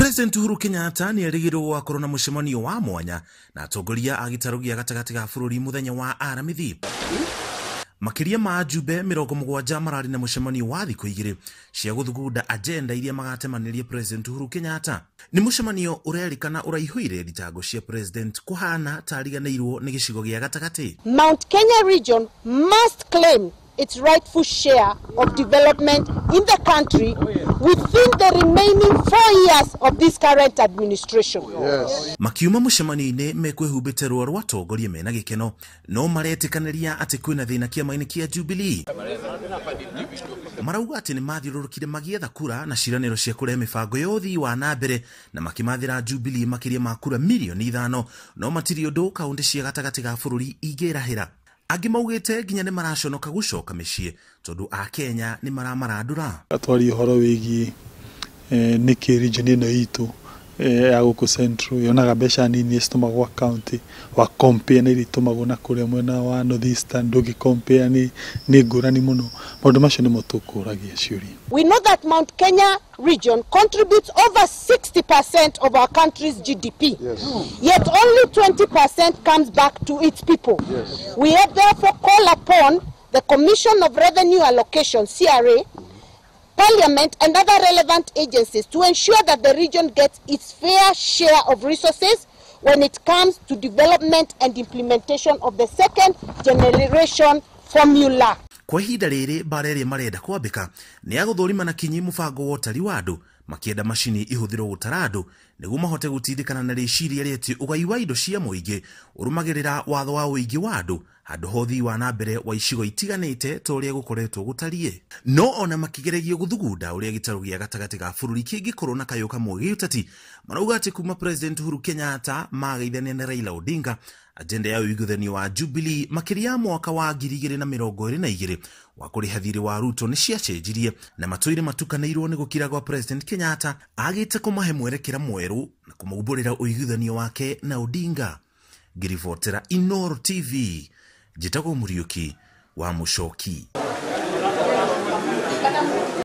President Uhuru Kenyatta ni erigirwo akorwo na mucemanio wa mwanya na atongoria a gitaro gia gatagati ga bururi muthenya wa aramithi. Makiria ma ajumbe 70 marari na mucemanio wa thikũ 2 cia guthugunda agenda iria magatemanirie President Uhuru Kenyatta. Ni mucemanio urerikana uraihuire thitango cia President kuhana tariganĩirwo ni gicigo gia gatagati. Mount Kenya region must claim its rightful share of development in the country within the remaining 4 years of this current administration. Yes. Makiuma mucemanio-ini mekwĩhumbĩte rwa atongoria mena gĩkeno no maretikaniria ati kwina thina kĩama-inĩ kia Jubilee. Marauga ati ni mathiũrũrũkire magietha kura na ciranĩro cia kũrehe mĩbango ya ũthii wa na mbere na makimathĩra Jubilee makiria ma kura milioni 5 no matiri ũndũ kaunti cia gatagati ga bũrũri ingĩrahĩra. Angi maugite nginya ni maraconoka gucoka mĩciĩ tondu a Kenya ni maramarandura. Atwari horo wigi niki region ino itu ya guku central yonaga mbeca nini citumagwo county wa compare ni ritumagwo na kuria mwena wa north eastern ndugi compare ni ngurani muno maundu macio ni mutukuragia ciuri. We know that Mount Kenya region contributes over 60% of our country's GDP. Yes. Yet only 20% comes back to its people. Yes. We have therefore called upon the Commission of Revenue Allocation, CRA, Parliament and other relevant agencies to ensure that the region gets its fair share of resources when it comes to development and implementation of the second generation formula. Kwa ihinda rĩrĩ barĩrĩa marenda kwambĩka ni agũthũrima na kinyi mũbango wa ũtari wa andũ makienda macini ihũthĩrwo gũtara andũ nĩguo mahote gũtindĩkana na rĩciria rĩeti ũgai wa indo cia mũingĩ ũrũmagĩrĩra watho wa ũingĩ wa andũ handũ hothi wa na mbere wa icigo itiganĩte ta ũrĩa gũkoretwo gũtariĩ. No ona makĩgeregia gũthugunda ũrĩa gĩtarũ gĩa gatagati ga bũrũri kĩngĩkorwo na kayũ kamwe gĩũteti, marauga atĩ kuma President Uhuru Kenyatta magaithania na Raila Odinga agenda ya ũiguithanio wa Jubilee makiria mwaka wa 2022 wa kũrĩha thirĩ wa Ruto ni ciacenjirie na matũire matukanĩirwo ni gũkira gwa President Kenyatta agĩte kũmahe mwerekera mwerũ na kũmaũmbũrĩra ũiguithanio wake na Odinga. Ngĩribotera Inooro TV, Njĩtagwo Mũriũki wa Mũchoki.